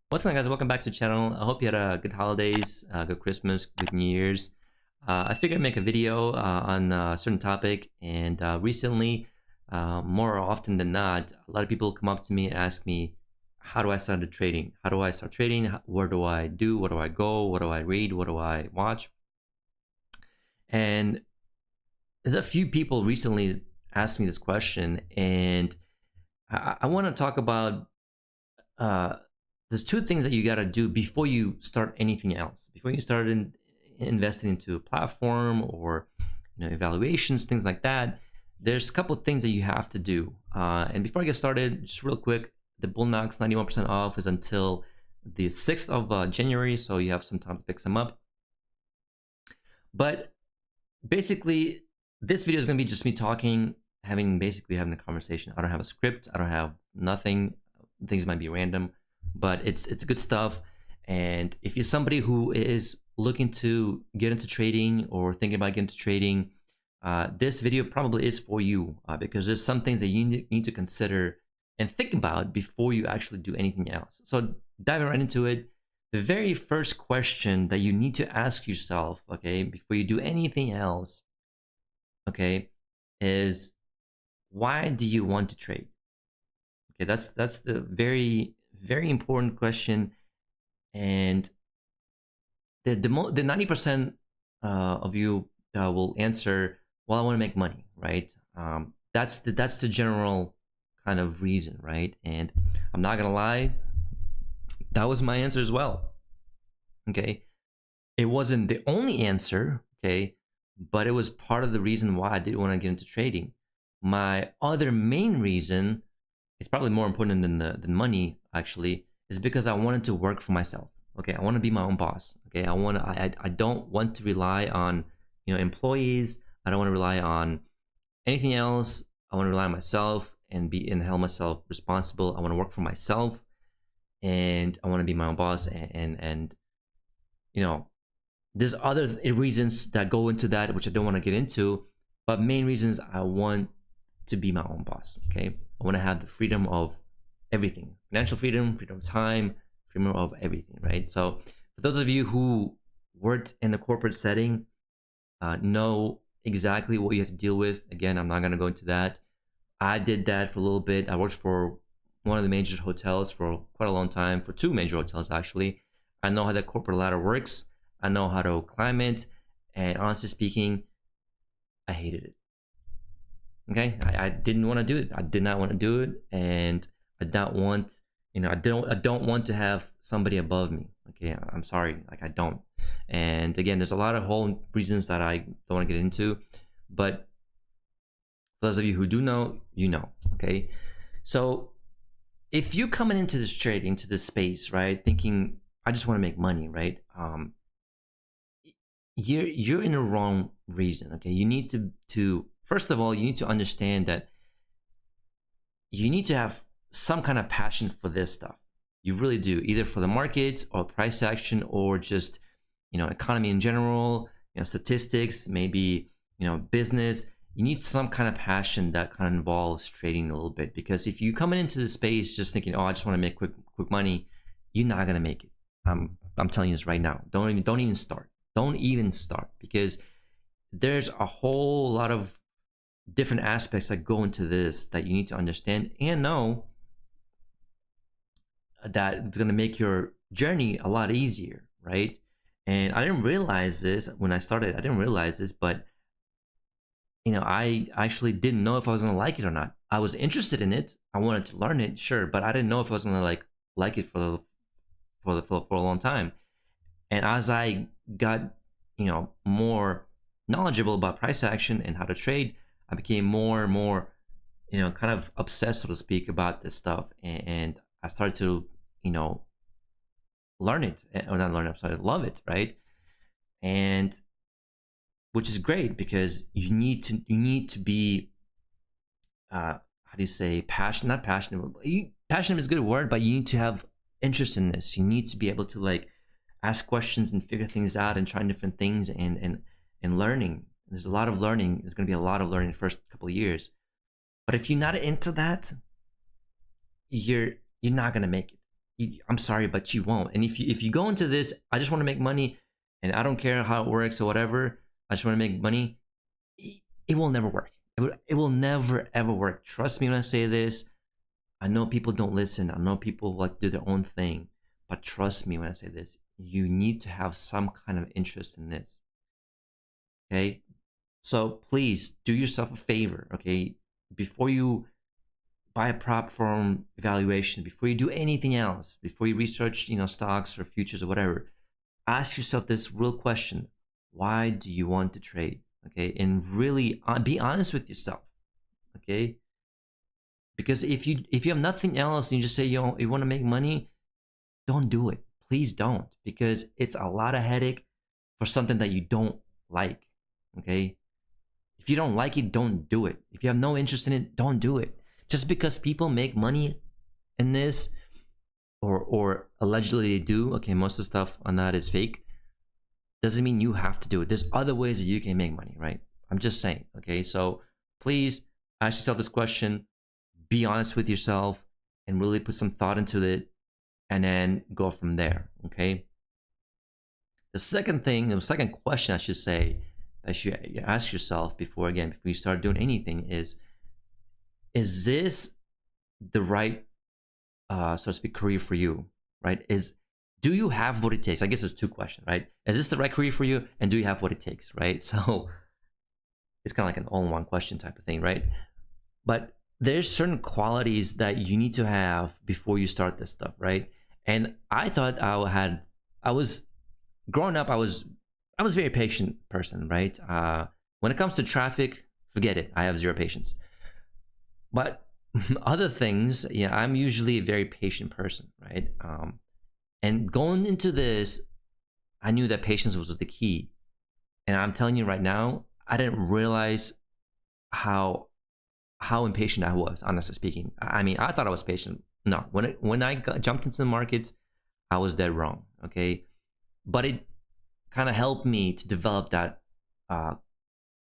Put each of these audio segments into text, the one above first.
What's going on, guys? Welcome back to the channel. I hope you had a good holidays, good Christmas, good New Year's. I figured I'd make a video on a certain topic, and recently, more often than not, a lot of people come up to me and ask me, how do I start trading? How do I start trading? Where do I do? Where do I go? What do I read? What do I watch? And there's a few people recently asked me this question, and I want to talk about there's two things that you got to do before you start anything else. Before you start investing into a platform or evaluations, things like that. There's a couple of things that you have to do. And before I get started, just real quick, the Bullnox 91% off is until the 6th of January, so you have some time to pick some up. But basically, this video is going to be just me talking, having a conversation. I don't have a script. I don't have nothing. Things might be random, but it's good stuff. And if you're somebody who is looking to get into trading or thinking about getting into trading, this video probably is for you, because there's some things that you need to consider and think about before you actually do anything else. So diving right into it, the very first question that you need to ask yourself, okay, before you do anything else, okay, is why do you want to trade? Okay, that's the very important question. And the 90% of you will answer, well, I want to make money, right? That's the general kind of reason, right? And I'm not gonna lie, that was my answer as well. Okay, it wasn't the only answer, okay, but it was part of the reason why I didn't want to get into trading. My other main reason, it's probably more important than money actually, is because I wanted to work for myself. Okay, I want to be my own boss. Okay, I don't want to rely on employees. I don't want to rely on anything else. I want to rely on myself and hold myself responsible. I want to work for myself, and I want to be my own boss. And there's other reasons that go into that, which I don't want to get into, but main reasons, I want to be my own boss. Okay, I want to have the freedom of everything: financial freedom, freedom of time, freedom of everything, right? So for those of you who worked in the corporate setting, know exactly what you have to deal with. Again, I'm not going to go into that. I did that for a little bit. I worked for one of the major hotels for quite a long time, for two major hotels actually. I know how the corporate ladder works. I know how to climb it, and honestly speaking, I hated it. Okay, I didn't want to do it. I did not want to do it, and I don't want, I don't want to have somebody above me. Okay, I'm sorry, like I don't. And again, there's a lot of whole reasons that I don't want to get into, but for those of you who do know, you know. Okay, so if you're coming into this trading, into this space, right, thinking I just want to make money, right, you're in the wrong reason. Okay, you need to first of all, you need to understand that you need to have some kind of passion for this stuff. You really do, either for the markets or price action, or just economy in general, statistics, maybe business. You need some kind of passion that kind of involves trading a little bit, because if you coming into the space just thinking, oh, I just want to make quick money, you're not gonna make it. I'm telling you this right now. Don't even start. Don't even start, because there's a whole lot of different aspects that go into this that you need to understand and know, that it's going to make your journey a lot easier, right? And I didn't realize this when I started. I didn't realize this, but I actually didn't know if I was going to like it or not. I was interested in it. I wanted to learn it, sure, but I didn't know if I was going to like it for a long time. And as I got more knowledgeable about price action and how to trade, I became more and more kind of obsessed, so to speak, about this stuff. And I started to learn it, or not learn it, I started to love it, right? And which is great, because you need to be how do you say, passionate? Not passionate. Passionate is a good word, but you need to have interest in this. You need to be able to ask questions and figure things out and try different things, and learning. There's a lot of learning. There's going to be a lot of learning the first couple of years. But if you're not into that, you're not going to make it. I'm sorry, but you won't. And if you go into this, I just want to make money, and I don't care how it works or whatever. I just want to make money. It will never work. It will never ever work. Trust me when I say this. I know people don't listen. I know people like to do their own thing, but trust me when I say this. You need to have some kind of interest in this. Okay, so please do yourself a favor. Okay, before you buy a prop firm evaluation, before you do anything else, before you research, stocks or futures or whatever, ask yourself this real question: why do you want to trade? Okay, and really be honest with yourself. Okay, because if you have nothing else and you just say you want to make money, don't do it. Please don't, because it's a lot of headache for something that you don't like. Okay, if you don't like it, don't do it. If you have no interest in it, don't do it. Just because people make money in this, or allegedly they do, okay, most of the stuff on that is fake, doesn't mean you have to do it. There's other ways that you can make money, right? I'm just saying. Okay, so please ask yourself this question, be honest with yourself, and really put some thought into it, and then go from there. Okay, the second question I should say that you ask yourself before you start doing anything is this the right so to speak career for you, right? Do you have what it takes? I guess it's two questions, right? Is this the right career for you, and do you have what it takes, right? So it's kind of like an all-in-one question type of thing, right? But there's certain qualities that you need to have before you start this stuff, right? And I thought I was growing up, I was a very patient person, right? When it comes to traffic, forget it. I have zero patience. But other things, I'm usually a very patient person, right? And going into this, I knew that patience was the key. And I'm telling you right now, I didn't realize how impatient I was, honestly speaking. I mean, I thought I was patient. No, when I jumped into the markets, I was dead wrong. Okay, but it kind of helped me to develop that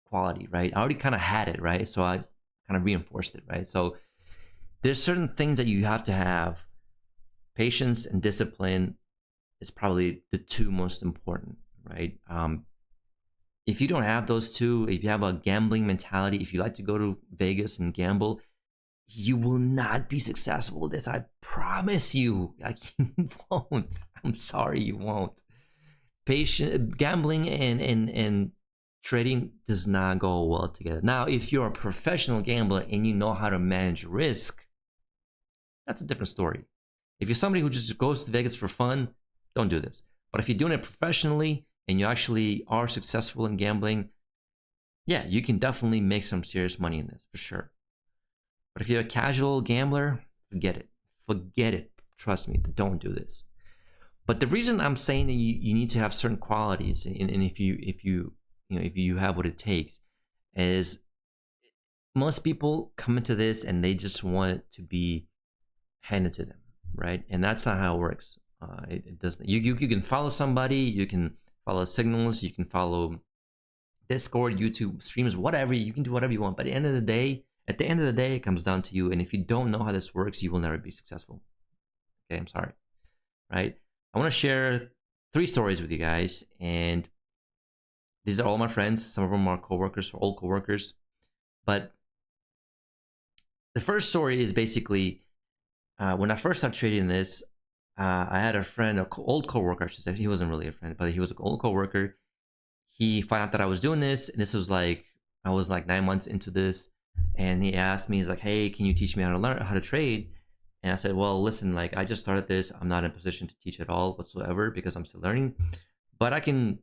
quality, right? I already kind of had it, right? So I kind of reinforced it, right? So there's certain things that you have to have. Patience and discipline is probably the two most important, right? If you don't have those two, if you have a gambling mentality, if you like to go to Vegas and gamble, you will not be successful with this. I promise you. Like, you won't. I'm sorry, you won't. Gambling and trading does not go well together. Now, if you're a professional gambler and you know how to manage risk, that's a different story. If you're somebody who just goes to Vegas for fun, don't do this. But if you're doing it professionally and you actually are successful in gambling, yeah, you can definitely make some serious money in this, for sure. But if you're a casual gambler, forget it. Forget it. Trust me, don't do this. But the reason I'm saying that you need to have certain qualities, and if you have what it takes, is most people come into this and they just want it to be handed to them, right? And that's not how it works. It doesn't. You can follow somebody, you can follow signals, you can follow Discord, YouTube streams, whatever. You can do whatever you want. But at the end of the day, it comes down to you. And if you don't know how this works, you will never be successful. Okay, I'm sorry, right? I want to share 3 stories with you guys, and these are all my friends. Some of them are coworkers, old coworkers. But the first story is basically when I first started trading this, I had a friend, an old coworker, I should say. He wasn't really a friend, but he was an old coworker. He found out that I was doing this, and this was like, I was like 9 months into this, and he asked me, he's like, hey, can you teach me how to learn how to trade? And I said, well, listen, like, I just started this. I'm not in a position to teach at all whatsoever because I'm still learning, but I can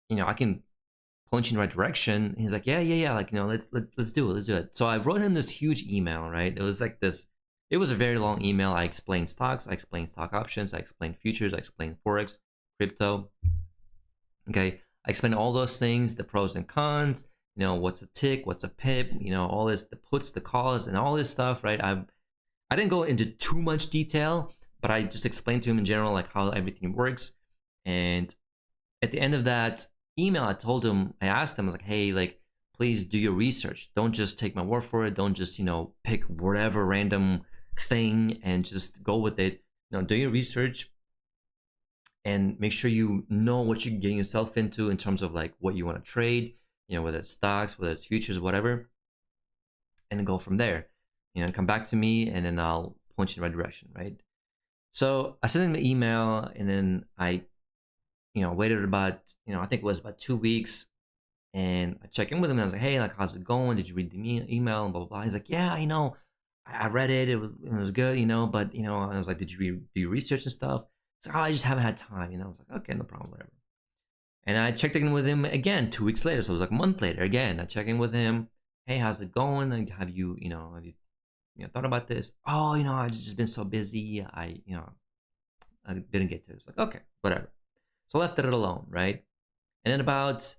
point you in the right direction. And he's like, yeah, like, let's do it. So I wrote him this huge email, right? It was like this. It was a very long email. I explained stocks, I explained stock options, I explained futures, I explained forex, crypto. Okay, I explained all those things, the pros and cons. What's a tick, what's a pip, all this, the puts, the calls, and all this stuff, right? I didn't go into too much detail, but I just explained to him in general, like, how everything works. And at the end of that email, I asked him, I was like, hey, like, please do your research. Don't just take my word for it. Don't just, pick whatever random thing and just go with it. do your research and make sure you know what you're getting yourself into in terms of like what you want to trade, whether it's stocks, whether it's futures, whatever, and then go from there. Come back to me, and then I'll point you in the right direction, right? So I sent him an email, and then I, waited about, I think it was about 2 weeks, and I checked in with him, and I was like, hey, like, how's it going? Did you read the email? And blah, blah, blah. He's like, yeah, I read it. It was good, but, I was like, did you do your research and stuff? He's like, oh, I just haven't had time, I was like, okay, no problem, whatever. And I checked in with him again 2 weeks later. So it was like a month later again. I checked in with him. Hey, how's it going? Like, have you thought about this? Oh, I've just been so busy. I didn't get to it. It's like, okay, whatever. So I left it alone, right? And then about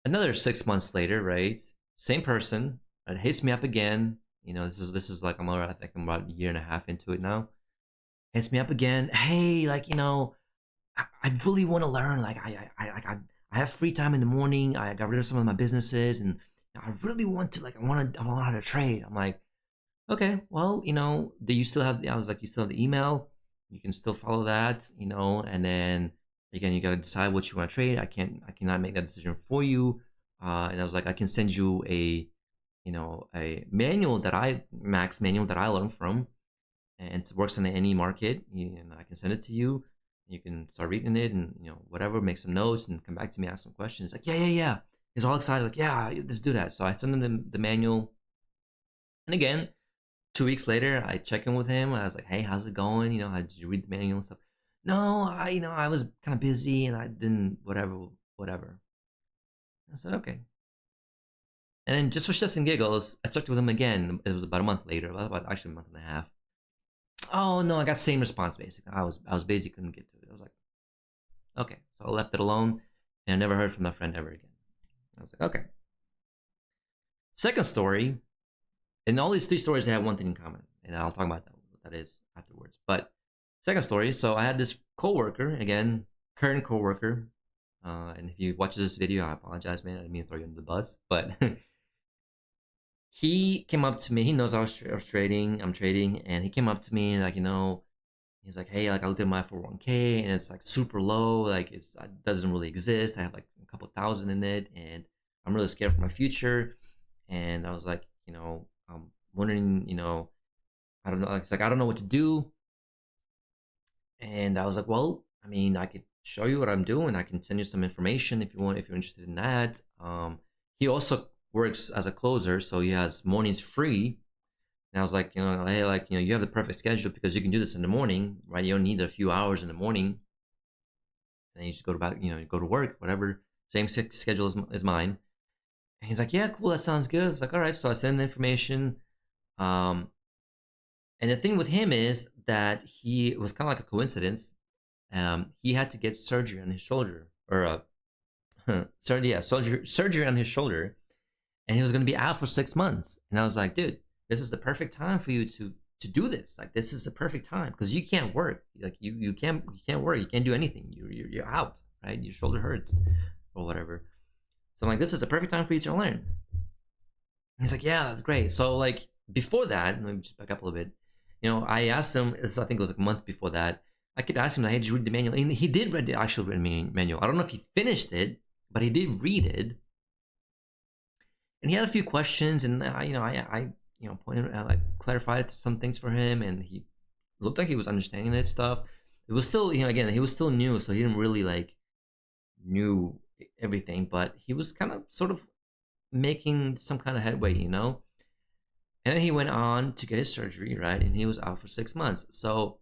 another 6 months later, right? Same person, it hits me up again. This is like I'm already, I think I'm about a year and a half into it now. Hits me up again. Hey, like, I really want to learn. Like, I have free time in the morning. I got rid of some of my businesses, and I really want to, like, I want to how to trade. I'm like, okay, well, do you still have? I was like, you still have the email. You can still follow that, and then again, you got to decide what you want to trade. I cannot make that decision for you. And I was like, I can send you a manual that Max manual that I learned from, and it works in any market. And I can send it to you. You can start reading it, and whatever, make some notes, and come back to me, ask some questions. Like, yeah. He's all excited, like, yeah, let's do that. So I send him the manual, and again, 2 weeks later, I check in with him. I was like, hey, how's it going? How did you read the manual and stuff? No, I was kind of busy and I didn't, whatever. I said, okay. And then just for shits and giggles, I checked with him again. It was about a month later, about actually a month and a half. Oh no, I got same response basically. I was busy, couldn't get to it. I was like, okay. So I left it alone, and I never heard from that friend ever again. I was like, okay. Second story, and all these three stories, they have one thing in common, and I'll talk about what that is afterwards. But second story, so I had this coworker, again, current coworker, and if you watch this video, I apologize, man. I didn't mean to throw you under the bus, but he came up to me. He knows I was trading. I'm trading, and he came up to me, like, he's like, hey, like, I looked at my 401k, and it's like super low. Like, it doesn't really exist. I have like a couple thousand in it, and I'm really scared for my future. And I was like, I'm wondering, I don't know. It's like, I don't know what to do. And I was like, well, I mean, I could show you what I'm doing. I can send you some information if you want, if you're interested in that. He also works as a closer, so he has mornings free. And I was like, hey, like, you have the perfect schedule because you can do this in the morning, right? You don't need a few hours in the morning. And you just go to back, go to work, whatever. Same schedule as mine. And he's like, yeah, cool, that sounds good. It's like, all right. So I send the information. And the thing with him is that it was kind of like a coincidence. He had to get surgery on his shoulder, or surgery on his shoulder, and he was going to be out for 6 months. And I was like, dude, this is the perfect time for you to do this. Like, this is the perfect time because you can't work. Like, you can't work. You can't do anything. You're out, right? Your shoulder hurts or whatever. So I'm like, this is the perfect time for you to learn. And he's like, yeah, that's great. So like before that, let me just back up a little bit. I asked him. I think it was like a month before that. I could ask him, like, hey, did you read the manual? And he did read the actual manual. I don't know if he finished it, but he did read it. And he had a few questions, and I pointed out, like, clarified some things for him, and he looked like he was understanding that stuff. It was still, again, he was still new, so he didn't really like knew everything, but he was kind of sort of making some kind of headway, And then he went on to get his surgery, right? And he was out for 6 months. So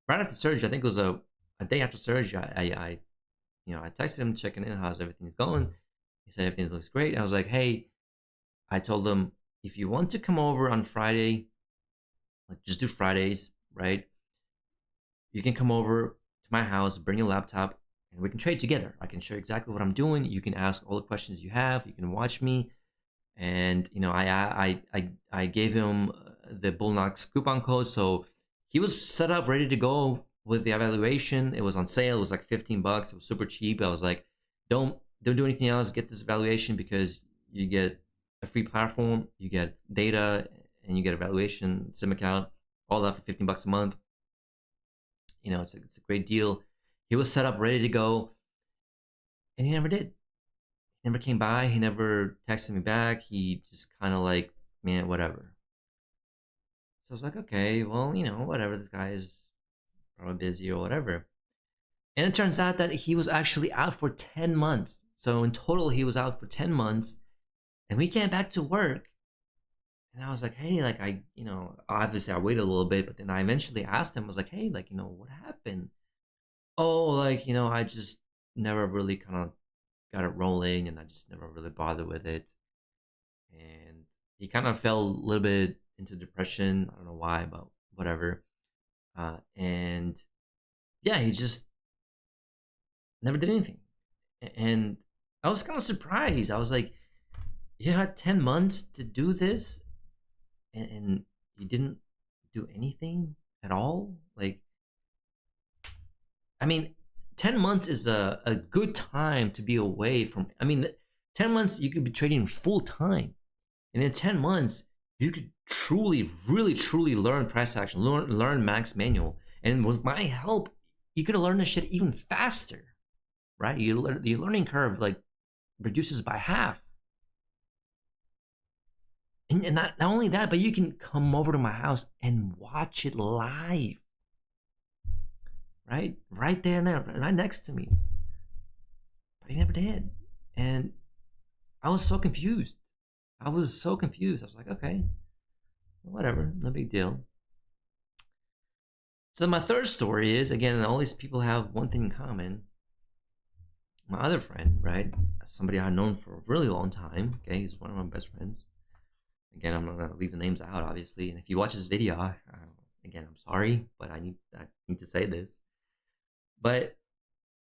right after surgery, I think it was a day after surgery, I texted him checking in, how's everything's going. He said everything looks great. I was like, hey, I told him, if you want to come over on Friday, like, just do Fridays, right? You can come over to my house, bring your laptop, and we can trade together. I can show you exactly what I'm doing. You can ask all the questions you have. You can watch me. And I gave him the Bullnox coupon code, so he was set up, ready to go with the evaluation. It was on sale. It was like $15. It was super cheap. I was like, don't do anything else. Get this evaluation because you get a free platform, you get data, and you get evaluation, SIM account, all that for $15 a month. you know, it's a great deal. He was set up, ready to go, and he never did. He never came by. He never texted me back. He just kind of like, man, whatever. So I was like, okay, well, you know, whatever. This guy is probably busy or whatever. And it turns out that he was actually out for 10 months. So in total, he was out for 10 months. And we came back to work. And I was like, hey, like, you know, obviously I waited a little bit, but then I eventually asked him, I was like, hey, like, you know, what happened? Oh, like, you know, I just never really kind of got it rolling and I just never really bothered with it. And he kind of fell a little bit into depression. I don't know why, but whatever. And yeah, he just never did anything. And I was kind of surprised. I was like, you had 10 months to do this and you didn't do anything at all? Like, I mean, 10 months is a good time to be away from. I mean, 10 months you could be trading full time. And in 10 months, you could truly, really, truly learn price action, learn max manual. And with my help, you could learn this shit even faster, right? Your learning curve like reduces by half. And not only that, but you can come over to my house and watch it live. Right there now, right next to me. But he never did. And I was so confused. I was like, okay, whatever, no big deal. So my third story is, again, all these people have one thing in common. My other friend, right? Somebody I've known for a really long time. Okay, he's one of my best friends. Again, I'm not gonna leave the names out, obviously. And if you watch this video, again, I'm sorry, but I need to say this. But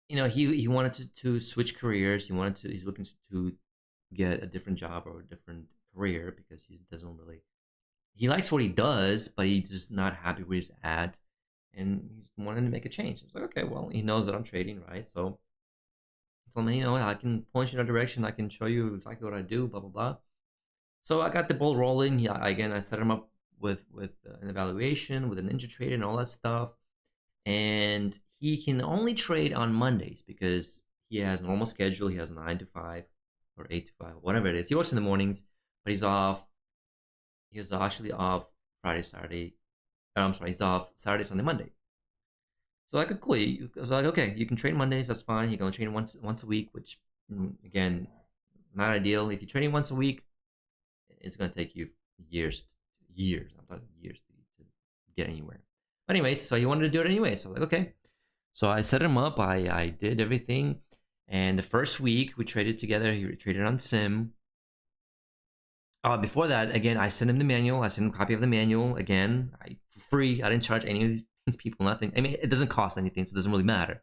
you know, he wanted to switch careers. He's looking to get a different job or a different career because he likes what he does, but he's just not happy where he's at, and he's wanting to make a change. I was like, okay, well, he knows that I'm trading, right? So I told him, you know, I can point you in a direction. I can show you exactly what I do, blah blah blah. So I got the ball rolling. Yeah, again, I set him up with an evaluation, with a NinjaTrader and all that stuff, and he can only trade on Mondays because he has a normal schedule. He has 9 to 5 or 8 to 5, whatever it is. He works in the mornings, but he's off. He was actually off Friday, Saturday. I'm sorry, he's off Saturday, Sunday, Monday. So like, cool. I was like, okay, you can trade Mondays. That's fine. You can only train once a week, which again, not ideal. If you're training once a week, it's gonna take you years. I'm talking years to get anywhere. But anyways, so he wanted to do it anyway. So I'm like, okay. So I set him up. I did everything. And the first week we traded together. He traded on Sim. Before that, again, I sent him the manual. I sent him a copy of the manual. Again, for free. I didn't charge any of these people nothing. I mean, it doesn't cost anything, so it doesn't really matter.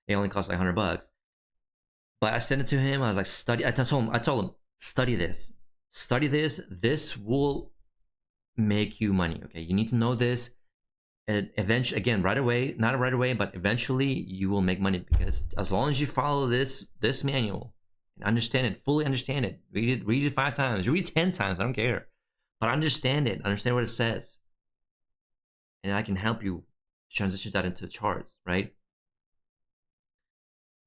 It only costs like $100. But I sent it to him. I was like, study. I told him, study this. Study this. This will make you money. Okay, you need to know this. Eventually, again, right away, not right away, but eventually you will make money, because as long as you follow this manual and understand it, fully understand it, read it 5 times, read it 10 times, I don't care, but understand it, understand what it says, and I can help you transition that into charts, right?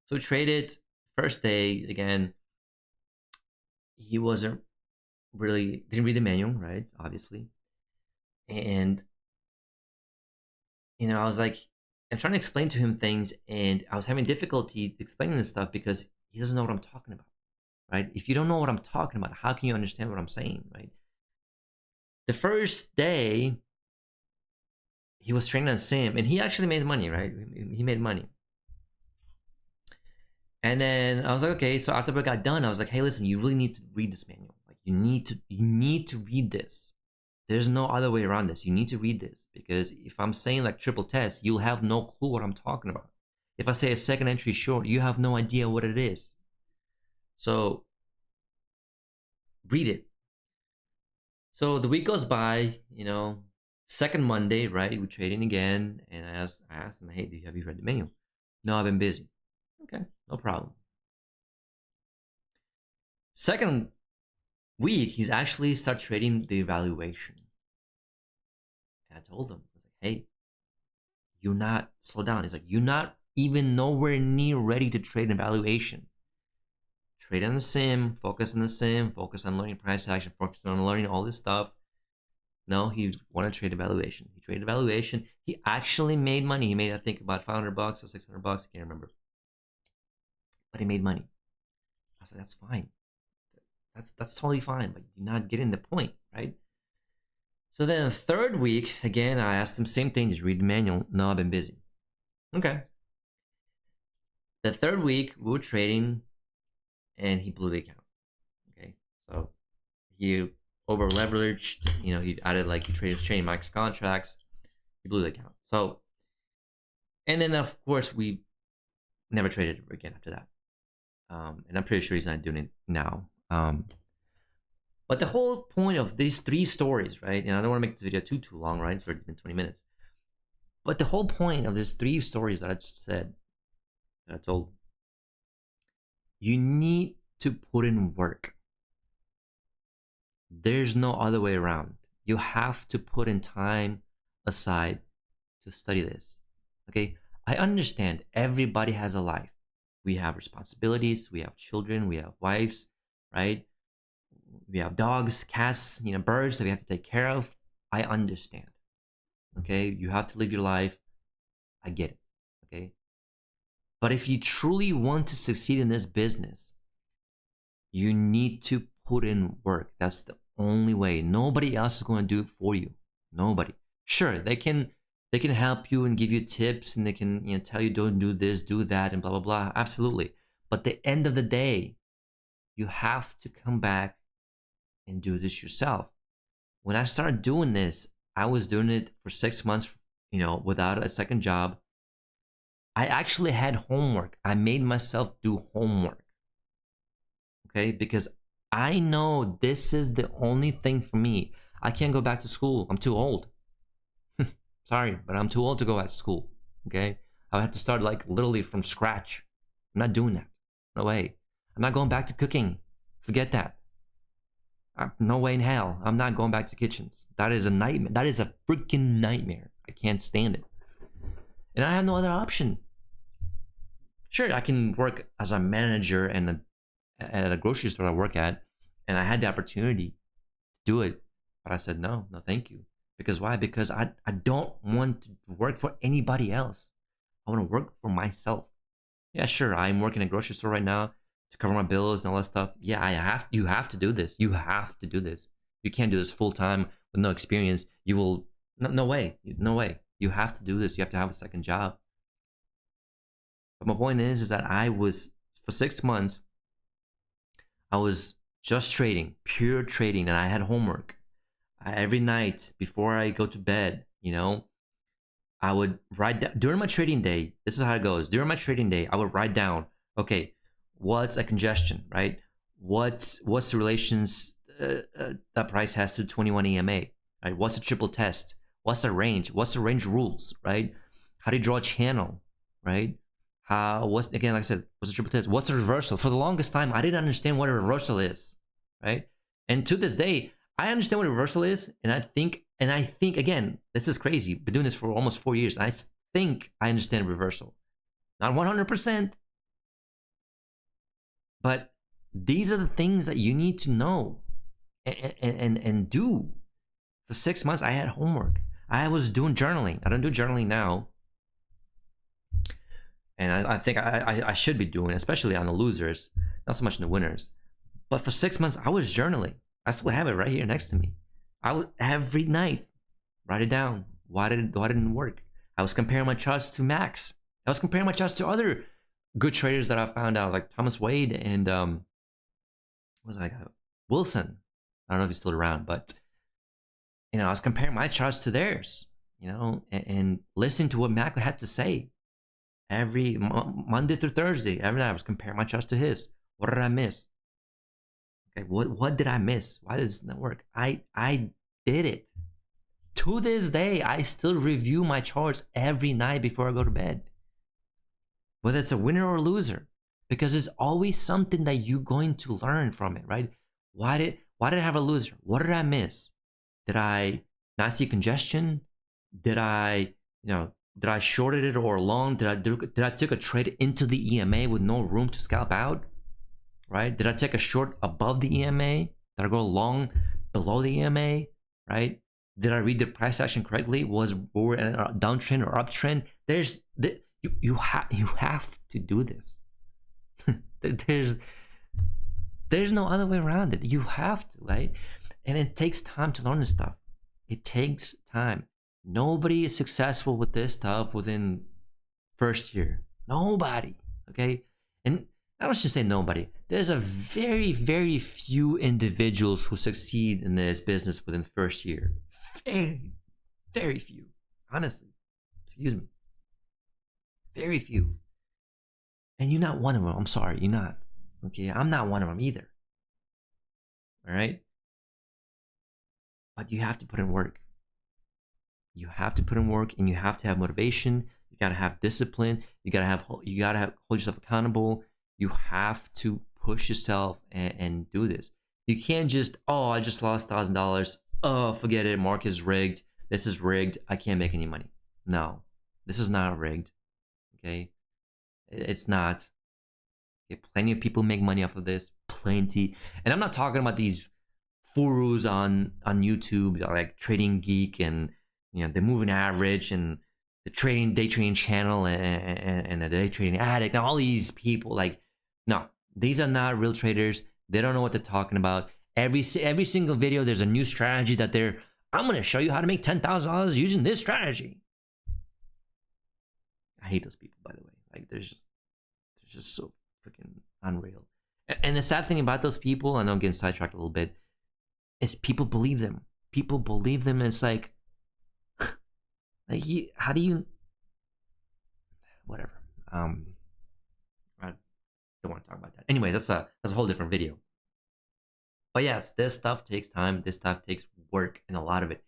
So we traded. First day, again, he didn't read the manual, right? Obviously, and you know, I was like, I'm trying to explain to him things, and I was having difficulty explaining this stuff because he doesn't know what I'm talking about, right? If you don't know what I'm talking about, how can you understand what I'm saying, right? The first day, he was training on Sim, and he actually made money, right? He made money. And then I was like, okay. So after I got done, I was like, hey, listen, you really need to read this manual. Like, you need to read this. There's no other way around this. You need to read this, because if I'm saying like triple test, you'll have no clue what I'm talking about. If I say a second entry short, you have no idea what it is. So read it. So the week goes by, you know, second Monday, right? We're trading again, and I asked him, hey, have you read the manual? No, I've been busy. Okay, no problem. Second week, he's actually start trading the evaluation. And I told him, I was like, hey, you're not, slow down. He's like, you're not even nowhere near ready to trade an valuation. Trade on the sim, focus on the sim, focus on learning price action, focus on learning all this stuff. No, he wanted to trade a valuation. He traded a valuation. He actually made money. He made, I think, about $500 or $600. I can't remember. But he made money. I was like, that's fine. That's totally fine. But you're not getting the point, right? So then the third week, again, I asked him same thing. Just read the manual. No, I've been busy. Okay. The third week, we were trading, and he blew the account. Okay. So he over leveraged, he added like he trading max contracts, he blew the account. So, and then of course we never traded again after that. And I'm pretty sure he's not doing it now. But the whole point of these 3 stories, right? And I don't want to make this video too long, right? It's already been 20 minutes. But the whole point of these 3 stories that I just said, that I told, you need to put in work. There's no other way around. You have to put in time aside to study this. Okay? I understand everybody has a life. We have responsibilities, we have children, we have wives, right? We have dogs, cats, birds that we have to take care of. I understand. Okay? You have to live your life. I get it. Okay? But if you truly want to succeed in this business, you need to put in work. That's the only way. Nobody else is going to do it for you. Nobody. Sure, they can help you and give you tips, and they can tell you don't do this, do that, and blah blah blah. Absolutely. But at the end of the day, you have to come back and do this yourself. When I started doing this, I was doing it for 6 months, without a second job. I actually had homework. I made myself do homework. Okay, because I know this is the only thing for me. I can't go back to school. I'm too old. Sorry, but I'm too old to go back to school. Okay, I would have to start like literally from scratch. I'm not doing that. No way. I'm not going back to cooking. Forget that. No way in hell. I'm not going back to kitchens. That is a nightmare. That is a freaking nightmare. I can't stand it. And I have no other option. Sure, I can work as a manager and at a grocery store I work at, and I had the opportunity to do it, but I said no, thank you. Because why? Because I don't want to work for anybody else. I want to work for myself. Yeah, sure, I'm working at a grocery store right now to cover my bills and all that stuff. Yeah, you have to do this. You have to do this. You can't do this full time with no experience. You will, no way. You have to do this. You have to have a second job. But my point is that I was, for 6 months, I was just trading, pure trading, and I had homework. Every night before I go to bed, I would write down, during my trading day, this is how it goes. During my trading day, I would write down, okay, what's a congestion, right? What's the relations that price has to 21 EMA, right? What's a triple test? What's the range? What's the range rules, right? How do you draw a channel, right? Like I said, what's a triple test? What's a reversal? For the longest time, I didn't understand what a reversal is, right? And to this day, I understand what a reversal is, and I think again, this is crazy. Been doing this for almost 4 years, and I think I understand reversal. Not 100%, but these are the things that you need to know and do. For 6 months, I had homework. I was doing journaling. I don't do journaling now. And I think I should be doing, especially on the losers, not so much in the winners. But for 6 months, I was journaling. I still have it right here next to me. I would every night write it down. Why didn't it work? I was comparing my charts to Max. I was comparing my charts to other good traders that I found out, like Thomas Wade and Wilson. I don't know if he's still around, but I was comparing my charts to theirs. And listening to what Mac had to say. Every Monday through Thursday, every night I was comparing my charts to his. What did I miss? Okay, what did I miss? Why does it not work? I did it. To this day, I still review my charts every night before I go to bed. Whether it's a winner or a loser. Because there's always something that you're going to learn from it, right? Why did I have a loser? What did I miss? Did I not see congestion? Did I, Did I shorted it or long? Did I take a trade into the EMA with no room to scalp out? Right? Did I take a short above the EMA? Did I go long below the EMA? Right? Did I read the price action correctly? Was we in a downtrend or uptrend? You have to do this. there's no other way around it. You have to, right? And it takes time to learn this stuff. It takes time. Nobody is successful with this stuff within first year. Nobody. Okay? And I don't just say nobody. There's a very, very few individuals who succeed in this business within first year. Very, very few. Honestly. Excuse me. Very few. And you're not one of them. I'm sorry, you're not. Okay? I'm not one of them either. Alright? But you have to put in work. You have to put in work, and you have to have motivation. You gotta have discipline. You gotta hold yourself accountable. You have to push yourself and do this. You can't just, oh, I just lost $1,000. Oh, forget it. Market is rigged. This is rigged. I can't make any money. No, this is not rigged. Okay, it's not. Okay, plenty of people make money off of this. Plenty, and I'm not talking about these gurus on YouTube like Trading Geek and the Moving Average and the day trading channel and the Day Trading Addict and all these people. Like, no, these are not real traders. They don't know what they're talking about. Every single video, there's a new strategy that I'm gonna show you how to make $10,000 using this strategy. I hate those people, by the way. Like, they're just so freaking unreal. And the sad thing about those people, I know I'm getting sidetracked a little bit, is people believe them. People believe them, and it's like how do you, whatever. I don't want to talk about that. Anyway, that's a whole different video. But yes, this stuff takes time. This stuff takes work, and a lot of it.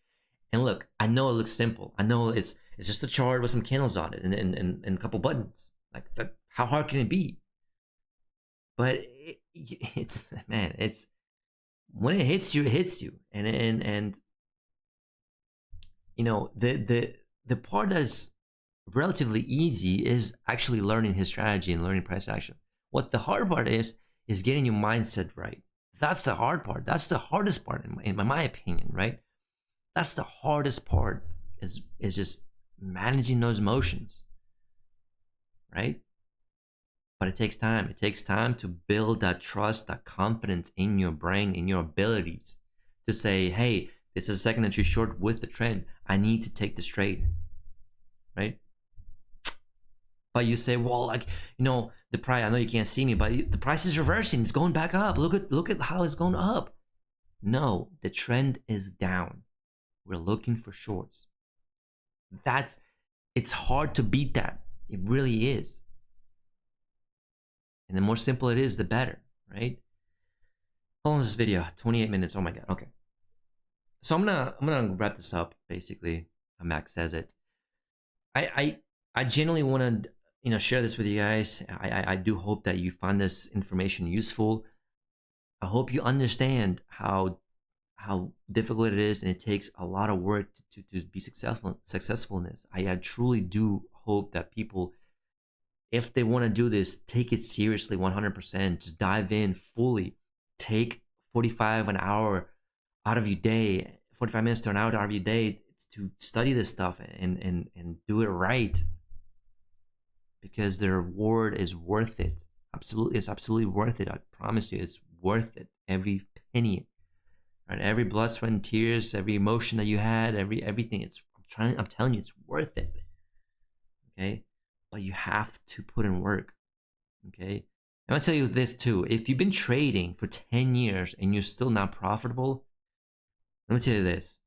And look, I know it looks simple. I know it's just a chart with some candles on it and a couple buttons. Like that, how hard can it be? But it's when it hits you, and the part that is relatively easy is actually learning his strategy and learning price action. What the hard part is getting your mindset right. That's the hard part. That's the hardest part in my opinion, right? That's the hardest part is just managing those emotions, right? But it takes time. It takes time to build that trust, that confidence in your brain, in your abilities to say, hey, this is a second entry short with the trend. I need to take this trade, right? But you say, well, like, the price, I know you can't see me, but the price is reversing. It's going back up. Look at how it's going up. No, the trend is down. We're looking for shorts. It's hard to beat that. It really is. And the more simple it is, the better, right? How long is this video? 28 minutes. Oh my god. Okay. So I'm gonna wrap this up. Basically, Max says it. I genuinely want to share this with you guys. I do hope that you find this information useful. I hope you understand how difficult it is, and it takes a lot of work to be successful in this. I truly do hope that people, if they want to do this, take it seriously 100%. Just dive in fully. Take 45 an hour out of your day, 45 minutes to an hour out of your day to study this stuff and do it right. Because the reward is worth it. Absolutely, it's absolutely worth it. I promise you, it's worth it. Every penny, right? Every blood, sweat, and tears, every emotion that you had, everything. I'm telling you, it's worth it. Okay, but you have to put in work. Okay, I'm gonna tell you this too. If you've been trading for 10 years and you're still not profitable, let me tell you this: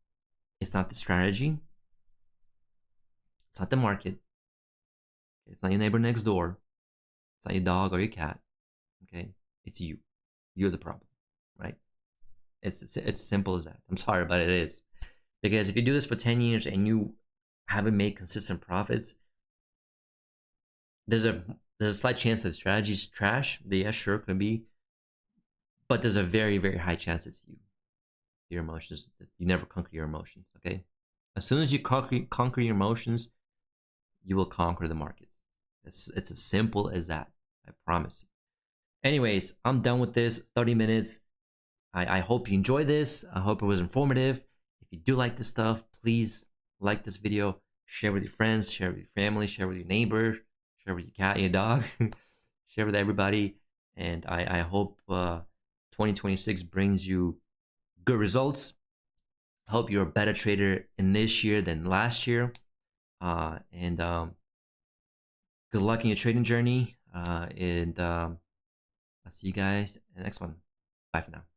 it's not the strategy. It's not the market. It's not your neighbor next door. It's not your dog or your cat. Okay? It's you. You're the problem, right? It's simple as that. I'm sorry, but it is. Because if you do this for 10 years and you haven't made consistent profits, there's a slight chance that the strategy is trash. Yeah, sure, could be. But there's a very, very high chance it's you. Your emotions. You never conquer your emotions, okay? As soon as you conquer your emotions, you will conquer the markets. It's as simple as that. I promise you. Anyways, I'm done with this 30 minutes. I hope you enjoyed this. I hope it was informative. If you do like this stuff, please like this video, share with your friends, share with your family, share with your neighbor, share with your cat, your dog, share with everybody. And I hope 2026 brings you good results. I hope you're a better trader in this year than last year. And good luck in your trading journey. And I'll see you guys in the next one. Bye for now.